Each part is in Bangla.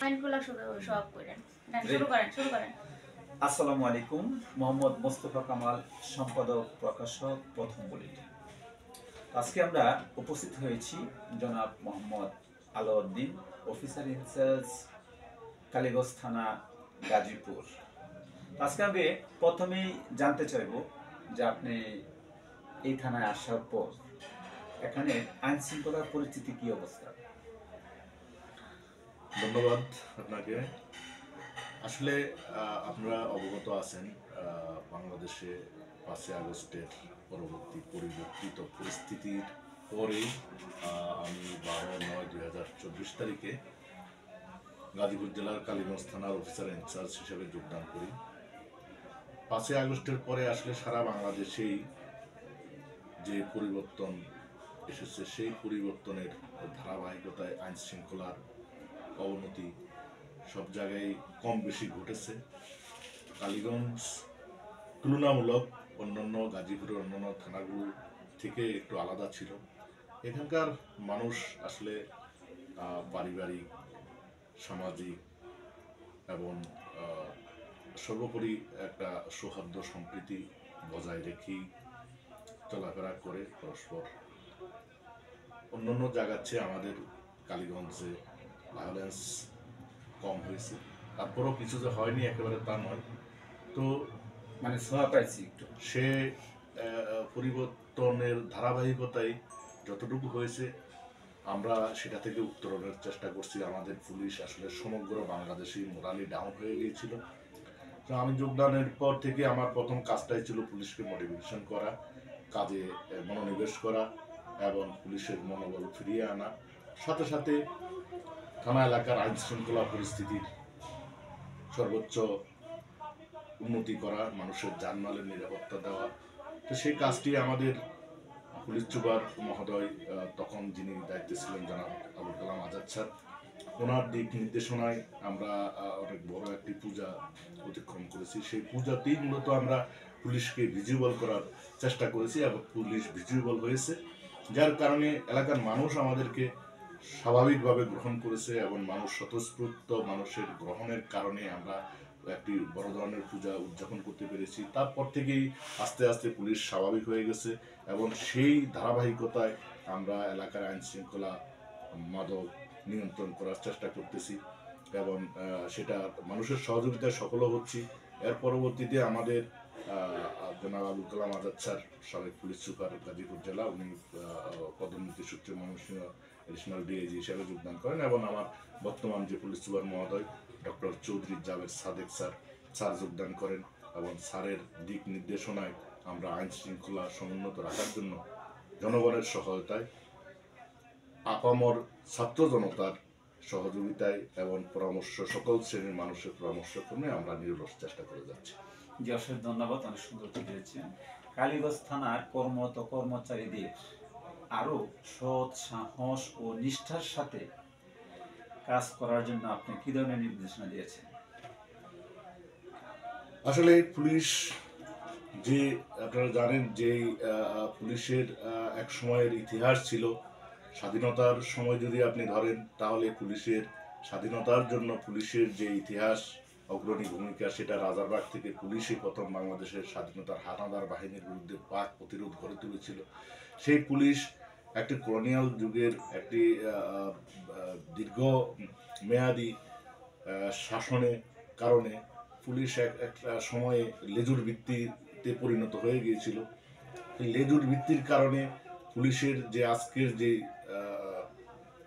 কমেন্টগুলো সব করেন। শুরু করেন। আসসালামু আলাইকুম। মোহাম্মদ মোস্তফা কামাল, সম্পাদক, প্রকাশক, প্রথম বুলেটিন। আজকে আমরা উপস্থিত হয়েছি জনাব মোহাম্মদ আলাউদ্দিন, অফিসার ইনচার্জ, কালীগঞ্জ থানা, গাজীপুর। আজকে আমি প্রথমেই জানতে চাইব যে আপনি এই থানায় আসার পর এখানে আইন শৃঙ্খলার পরিস্থিতি কি অবস্থা? ধন্যবাদ আপনাকে। আসলে আপনারা অবগত আছেন, বাংলাদেশে 5ই আগস্টের পরবর্তী পরিবর্তিত পরিস্থিতির পরে আমি 12/9/2024 তারিখে গাজীপুর জেলার কালীগঞ্জ থানার অফিসার ইনচার্জ হিসেবে যোগদান করি। 5ই আগস্টের পরে আসলে সারা বাংলাদেশেই যে পরিবর্তন এসেছে, সেই পরিবর্তনের ধারাবাহিকতায় আইন শৃঙ্খলার অবনতি সব জায়গায় কম বেশি ঘটেছে। কালীগঞ্জ তুলনামূলক অন্যান্য গাজীপুরের অন্যান্য থানাগুলো থেকে একটু আলাদা ছিল। এখানকার মানুষ আসলে পারিবারিক, সামাজিক এবং সর্বোপরি একটা সৌহার্দ্য সম্প্রীতি বজায় রেখেই চলাফেরা করে পরস্পর। অন্যান্য জায়গার চেয়ে আমাদের কালীগঞ্জে ভায়োলেন্স কম হয়েছে। তারপরও কিছু যে হয়নি একেবারে তা নয়। তো মানে ছোঁয়া পাইছি একটু। সে পরিবর্তনের ধারাবাহিকতায় যতটুকু হয়েছে আমরা সেটা থেকে উত্তরণের চেষ্টা করছি। আমাদের পুলিশ আসলে সমগ্র বাংলাদেশেই মোরালি ডাউন হয়ে গিয়েছিল। তো আমি যোগদানের পর থেকে আমার প্রথম কাজটাই ছিল পুলিশকে মোটিভেশন করা, কাজে মনোনিবেশ করা এবং পুলিশের মনোবল ফিরিয়ে আনা, সাথে সাথে থানা এলাকার আইন শৃঙ্খলা পরিস্থিতির সর্বোচ্চ উন্নতি করা, মানুষের জানমালের নিরাপত্তা দেওয়া। তো সেই কাজটি আমাদের পুলিশ সুপার মহোদয়, তখন যিনি দায়িত্বে ছিলেন জনাব আবুল কালাম আজাদ স্যার, ওনার দিক নির্দেশনায় আমরা অনেক বড় একটি পূজা অতিক্রম করেছি। সেই পূজাতেই মূলত আমরা পুলিশকে ভিজুয়াল করার চেষ্টা করেছি এবং পুলিশ ভিজুয়াল হয়েছে, যার কারণে এলাকার মানুষ আমাদেরকে স্বাভাবিকভাবে গ্রহণ করেছে এবং মানুষ স্বতঃস্ফূর্ত মানুষের গ্রহণের কারণে আমরা একটি বড় ধরনের পূজা উদযাপন করতে পেরেছি। তারপর থেকেই আস্তে আস্তে পুলিশ স্বাভাবিক হয়ে গেছে এবং সেই ধারাবাহিকতায় আমরা এলাকার আইন শৃঙ্খলা, মাদক নিয়ন্ত্রণ করার চেষ্টা করতেছি এবং সেটা মানুষের সহযোগিতায় সফলও হচ্ছি। এর পরবর্তীতে আমাদের জনাব আবুল কালাম আজাদ স্যার, সাবেক পুলিশ সুপার গাজীপুর জেলা, উনি পদোন্নতি সূত্রে ময়মনসিংহ এডিশনাল ডিআইজি হিসেবে যোগদান করেন এবং আমার বর্তমান যে পুলিশ সুপার মহোদয় ডক্টর চৌধুরী জাভেদ সাদেক স্যার যোগদান করেন এবং স্যারের দিক নির্দেশনায় আমরা আইন শৃঙ্খলা সমুন্নত রাখার জন্য জনগণের সহায়তায়, আপামর ছাত্র জনতার সহযোগিতায় এবং পরামর্শ, সকল শ্রেণীর মানুষের পরামর্শ ক্রমে আমরা নিরলস চেষ্টা করে যাচ্ছি। জি, অশেষ ধন্যবাদ, অনেক সুন্দর দিয়েছেন। কালীগঞ্জ থানার কর্মরত কর্মচারীদের আরো সৎ, সাহস ও নিষ্ঠার সাথে কাজ করার জন্য আপনি কি ধরনের নির্দেশনা দিয়েছেন? আসলে পুলিশ, যে আপনারা জানেন যে পুলিশের এক সময়ের ইতিহাস ছিল। স্বাধীনতার সময় যদি আপনি ধরেন তাহলে পুলিশের স্বাধীনতার জন্য পুলিশের যে ইতিহাস, অগ্রণী ভূমিকা, সেটা রাজারবাগ থেকে পুলিশই প্রথম বাংলাদেশের স্বাধীনতার হানাদার বাহিনীর বিরুদ্ধে পাক প্রতিরোধ গড়ে তুলেছিল। সেই পুলিশ একটি কলোনিয়াল যুগের একটি দীর্ঘ মেয়াদি শাসনের কারণে পুলিশ একটা সময়ে লেজুর ভিত্তিতে পরিণত হয়ে গিয়েছিল। লেজুর ভিত্তির কারণে পুলিশের যে আজকের যে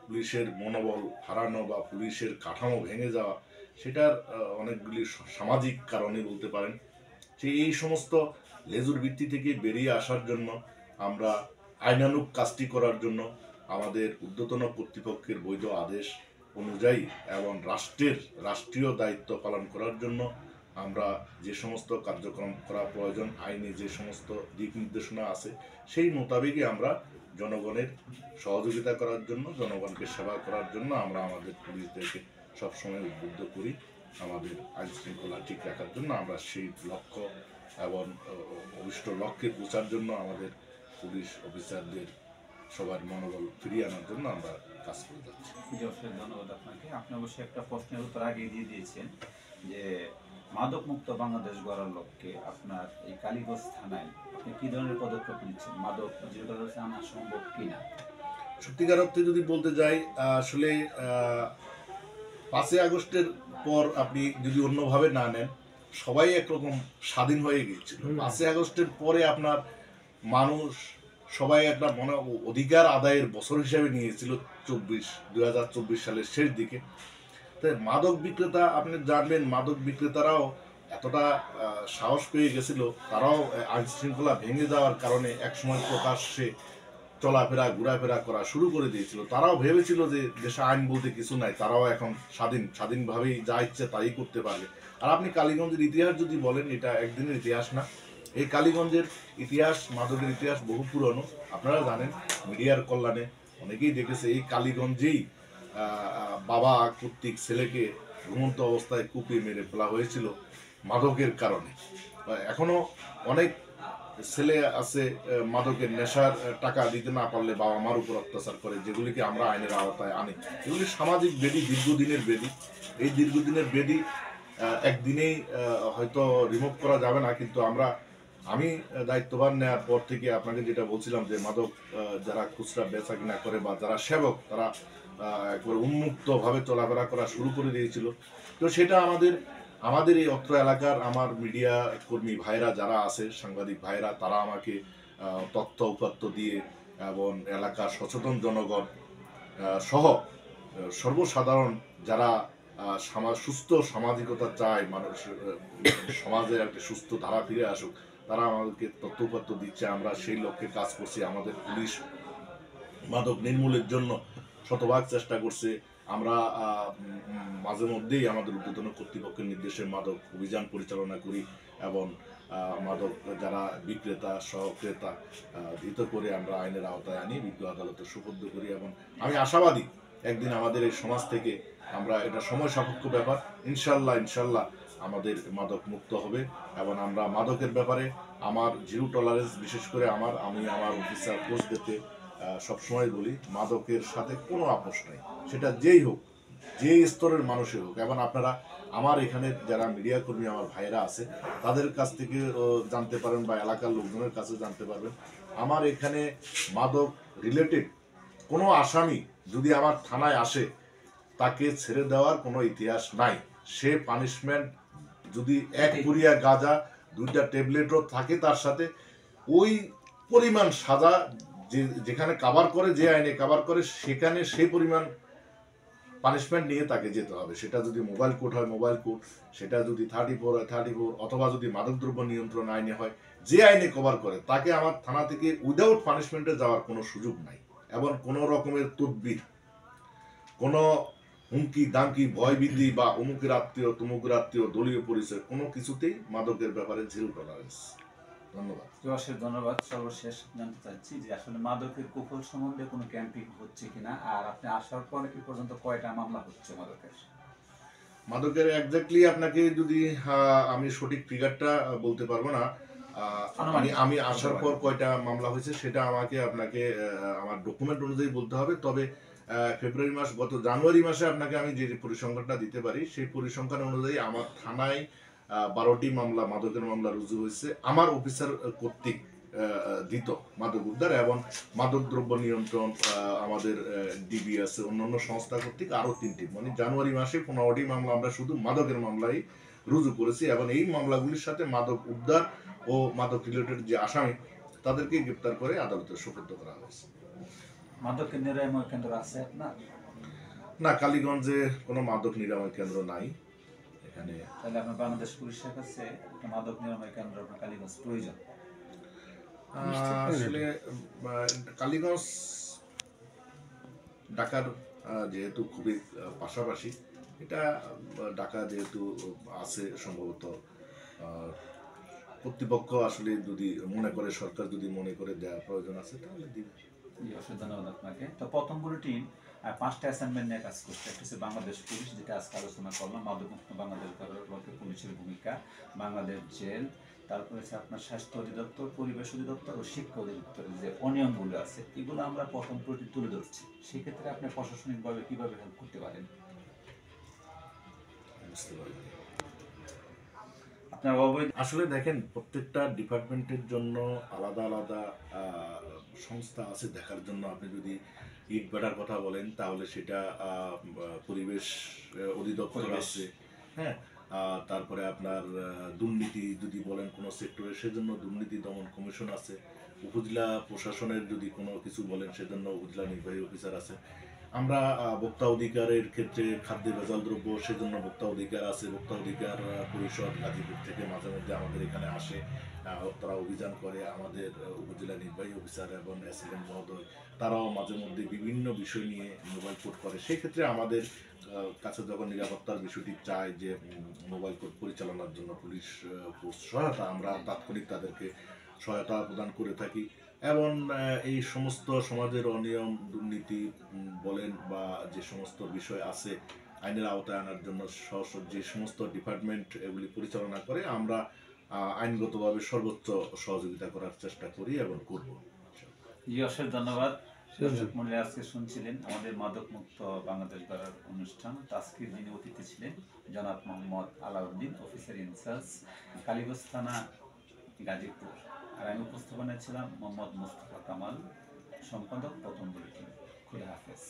পুলিশের মনোবল হারানো বা পুলিশের কাঠামো ভেঙে যাওয়া, সেটার অনেকগুলি সামাজিক কারণে বলতে পারেন। এই সমস্ত লেজুর ভিত্তি থেকে বেরিয়ে আসার জন্য আমরা আইনানুগ কাজটি করার জন্য আমাদের ঊর্ধ্বতন কর্তৃপক্ষের বৈধ আদেশ অনুযায়ী এবং রাষ্ট্রীয় দায়িত্ব পালন করার জন্য আমরা যে সমস্ত কার্যক্রম করা প্রয়োজন, আইনে যে সমস্ত দিক নির্দেশনা আছে, সেই মোতাবেকই আমরা জনগণের সহযোগিতা করার জন্য, জনগণকে সেবা করার জন্য আমরা আমাদের পুলিশদেরকে সবসময় উদ্বুদ্ধ করি। আমাদের আইন শৃঙ্খলা ঠিক রাখার জন্য আমরা সেই লক্ষ্য এবং অভিষ্ট লক্ষ্যে পৌঁছার জন্য আমাদের পুলিশ অফিসারদের সবার মনোবল ফিরিয়ে আনার জন্য আমরা কাজ করে যাচ্ছি। জি, অবশ্যই ধন্যবাদ আপনাকে। আপনি অবশ্যই একটা প্রশ্নের উত্তর আগে দিয়ে দিয়েছেন যে মাদক মুক্ত বাংলাদেশ গড়ার লক্ষ্যে আপনার এই কালীগঞ্জ থানায় আপনি কি ধরনের পদক্ষেপ নিচ্ছেন, মাদক জিরো টলারেন্সে আনা সম্ভব কিনা? সত্যিকার অর্থে যদি বলতে যাই, আসলে 5ই আগস্টের পর আপনি যদি অন্যভাবে না নেন, সবাই একরকম স্বাধীন হয়ে গিয়েছিল। 5ই আগস্টের পরে আপনার মানুষ সবাই একটা মনে অধিকার আদায়ের বছর হিসেবে নিয়েছিল 2024 সালের শেষ দিকে। তাই মাদক বিক্রেতা, আপনি জানবেন মাদক বিক্রেতারাও এতটা সাহস পেয়ে গেছিল, তারাও আইন শৃঙ্খলা ভেঙে যাওয়ার কারণে একসময় প্রকাশ্যে চলাফেরা ঘোরাফেরা করা শুরু করে দিয়েছিল। তারাও ভেবেছিল যে দেশে আইন বলতে কিছু নাই, তারাও এখন স্বাধীনভাবেই যা ইচ্ছে তাই করতে পারবে। আর আপনি কালীগঞ্জের ইতিহাস যদি বলেন, এটা একদিনের ইতিহাস না। এই কালীগঞ্জের ইতিহাস, মাদকের ইতিহাস বহু পুরনো। আপনারা জানেন, মিডিয়ার কল্যাণে অনেকেই দেখেছে এই কালীগঞ্জেই বাবা কর্তৃক ছেলেকে ঘুমন্ত অবস্থায় কুপিয়ে মেরে ফেলা হয়েছিল মাদকের কারণে। এখনো অনেক ছেলে আছে মাদকের নেশার টাকা দিতে না পারলে বাবা মার উপর অত্যাচার করে, যেগুলিকে আমরা আইনের আওতায় আনি। এগুলি সামাজিক বেদি, দীর্ঘদিনের বেদি। এই দীর্ঘদিনের বেদি একদিনেই হয়তো রিমুভ করা যাবে না, কিন্তু আমি দায়িত্ববান নেওয়ার পর থেকে আপনাকে যেটা বলছিলাম যে মাদক যারা খুচরা বেচা কিনা করে বা যারা সেবক, তারা একবার উন্মুক্তভাবে চলাফেরা করা শুরু করে দিয়েছিল। তো সেটা আমাদের এই অত্র এলাকার আমার মিডিয়া কর্মী ভাইরা যারা আছে, সাংবাদিক ভাইরা, তারা আমাকে তথ্য উপাত্ত দিয়ে এবং এলাকার সচেতন জনগণ সহ সর্বসাধারণ যারা সুস্থ সামাজিকতা চায়, মানুষ সমাজে একটা সুস্থ ধারা ফিরে আসুক, তারা আমাদেরকে তথ্য উপাত্ত দিচ্ছে। আমরা সেই লক্ষ্যে কাজ করছি। আমাদের পুলিশ মাদক নির্মূলের জন্য শতভাগ চেষ্টা করছে। আমরা মাঝে মধ্যেই আমাদের ঊর্ধ্বতন কর্তৃপক্ষের নির্দেশে মাদক অভিযান পরিচালনা করি এবং মাদক যারা বিক্রেতা সহক্রেতা ধৃত করে আমরা আইনের আওতায় আনি, বিজ্ঞ আদালতে সুপর্দ করি। এবং আমি আশাবাদী একদিন আমাদের এই সমাজ থেকে আমরা, এটা সময় সাপেক্ষ ব্যাপার, ইনশাল্লাহ আমাদের মাদক মুক্ত হবে। এবং আমরা মাদকের ব্যাপারে আমার জিরো টলারেন্স, বিশেষ করে আমি আমার অফিসার পোস্টদেরকে সবসময় বলি, মাদকের সাথে কোনো আপোষ নাই, সেটা যেই হোক, যে স্তরের মানুষই হোক। এবং আপনারা আমার এখানে যারা মিডিয়া কর্মী আমার ভাইরা আছে, তাদের কাছ থেকে জানতে পারেন বা এলাকার লোকজনের কাছে জানতে পারবেন, আমার এখানে মাদক রিলেটেড কোনো আসামি যদি আমার থানায় আসে, তাকে ছেড়ে দেওয়ার কোনো ইতিহাস নাই। সে পানিশমেন্ট যদি এক পুরিয়া গাঁজা 2টা ট্যাবলেটও থাকে তার সাথে, ওই পরিমাণ সাজা যেখানে কাভার করে, যে আইনে কাভার করে, সেখানে সেই পরিমাণ পানিশমেন্ট নিয়ে তাকে যেতে হবে। সেটা যদি মোবাইল কোর্ট হয় মোবাইল কোর্ট, সেটা যদি 34 হয় 34, অথবা যদি মাদকদ্রব্য নিয়ন্ত্রণ আইনে হয়, যে আইনে কভার করে, তাকে আমার থানা থেকে উইদাউট পানিশমেন্টে যাওয়ার কোনো সুযোগ নাই। এবং কোনো রকমের তদবির, কোনো হুমকি দামকি ভয়ভীতি বা অমুকের আত্মীয় তমুকের আত্মীয় দলীয় পরিচয়, কোনো কিছুতেই মাদকের ব্যাপারে জিরো টলারেন্স। ধন্যবাদ। অশেষ ধন্যবাদ। সর্বশেষ জানতে চাচ্ছি যে আসলে মাদকের কুফল সম্বন্ধে কোনো ক্যাম্পিং হচ্ছে কিনা, আর আপনি আসার পর কি পর্যন্ত কয়টা মামলা হচ্ছে মাদকের এক্স্যাক্টলি আপনাকে যদি আমি সঠিক ফিগারটা বলতে পারবো না। আমি আসার পর কয়টা মামলা হয়েছে সেটা আপনাকে আমার ডকুমেন্ট অনুযায়ী বলতে হবে। তবে ফেব্রুয়ারি মাস, গত জানুয়ারি মাসে আপনাকে আমি যে পরিসংখ্যানটা দিতে পারি, সেই পরিসংখ্যান অনুযায়ী আমার থানায় 12টি মামলা, মাদকের মামলা রুজু হয়েছে আমার অফিসার কর্তৃক দিত মাদক উদ্ধার এবং মাদক দ্রব্য নিয়ন্ত্রণ, আমাদের ডিবি আছে, অন্যান্য সংস্থা কর্তৃক আরো 3টি, মানে জানুয়ারি মাসে 15টি মামলা আমরা শুধু মাদকের মামলাই রুজু করেছি। এবং এই মামলাগুলির সাথে মাদক উদ্ধার ও মাদক রিলেটেড যে আসামি, তাদেরকে গ্রেপ্তার করে আদালতে সোপর্দ করা হয়েছে। মাদকের নিরাময় কেন্দ্র আছে আপনার? না, কালীগঞ্জে কোনো মাদক নিরাময় কেন্দ্র নাই এখানে। তাহলে আপনার বাংলাদেশ পুলিশের কাছে একটা মাদক নিরাময় কেন্দ্র আপনার কালীগঞ্জ প্রয়োজন। আসলে কালীগঞ্জ ঢাকার যেহেতু খুবই পাশাপাশি, এটা ঢাকা যেহেতু আছে, সম্ভবত কর্তৃপক্ষ আসলে যদি মনে করে, সরকার যদি মনে করে দেওয়ার প্রয়োজন আছে, তাহলে দিবে। ধন্যবাদ আপনাকে। তো প্রথম বুলেটিন 5টা অ্যাসাইনমেন্ট নিয়ে কাজ করছে। একটা হচ্ছে বাংলাদেশ পুলিশ, যেটা আজকে আলোচনা করলাম, মাদকমুক্ত বাংলাদেশ গড়ার লক্ষ্যে পুলিশের ভূমিকা, বাংলাদেশ জেল, তারপরে হচ্ছে আপনার স্বাস্থ্য অধিদপ্তর, পরিবেশ অধিদপ্তর ও শিক্ষা অধিদপ্তরের যে অনিয়মগুলো আছে এগুলো আমরা প্রথম তুলে ধরছি। সেক্ষেত্রে আপনি প্রশাসনিকভাবে কিভাবে হেল্প করতে পারেন? বুঝতে পারি। আপনার অবৈধ আসলে দেখেন, প্রত্যেকটা ডিপার্টমেন্টের জন্য আলাদা আলাদা সংস্থা আছে দেখার জন্য। আপনি যদি ইটভাটার কথা বলেন তাহলে সেটা পরিবেশ অধিদপ্তর আছে, হ্যাঁ। তারপরে আপনার দুর্নীতি যদি বলেন কোনো সেক্টরে, সেজন্য দুর্নীতি দমন কমিশন আছে। উপজেলা প্রশাসনের যদি কোনো কিছু বলেন সেজন্য উপজেলা নির্বাহী অফিসার আছে। আমরা ভোক্তা অধিকারের ক্ষেত্রে খাদ্যে ভেজাল দ্রব্য, সেজন্য ভোক্তা অধিকার আছে। ভোক্তা অধিকার পরিষদ গাজীপুর থেকে মাঝে মধ্যে আমাদের এখানে আসে, তারা অভিযান করে। আমাদের উপজেলা নির্বাহী অফিসার এবং অ্যাসিস্ট্যান্ট মহোদয় তারাও মাঝে মধ্যে বিভিন্ন বিষয় নিয়ে মোবাইল কোর্ট করে। সেক্ষেত্রে আমাদের কাছে যখন নিরাপত্তার বিষয়টি চায় যে মোবাইল কোর্ট পরিচালনার জন্য পুলিশ ফোর্স সহায়তা, আমরা তাৎক্ষণিক তাদেরকে সহায়তা প্রদান করে থাকি। এবং এই সমস্ত সমাজের অনিয়ম দুর্নীতি বলেন বা যে সমস্ত বিষয় আছে আইনের আওতায় আনার জন্য যে সমস্ত ডিপার্টমেন্ট এগুলি পরিচালনা করে, আমরা আইনগতভাবে সর্বোচ্চ সহযোগিতা করার চেষ্টা করি এবং করব। জি, অশেষ ধন্যবাদ। দর্শক মন্ডলী, আজকে শুনছিলেন আমাদের মাদক মুক্ত বাংলাদেশ গড়ার অনুষ্ঠান। আজকের যিনি অতিথি ছিলেন জনাব মোহাম্মদ আলাউদ্দিন, অফিসার ইনচার্জ, কালীগঞ্জ থানা, গাজীপুর। আর আমি উপস্থাপনায় ছিলাম মোহাম্মদ মোস্তফা কামাল, সম্পাদক, প্রথম বুলেটিন। খুদা হাফেজ।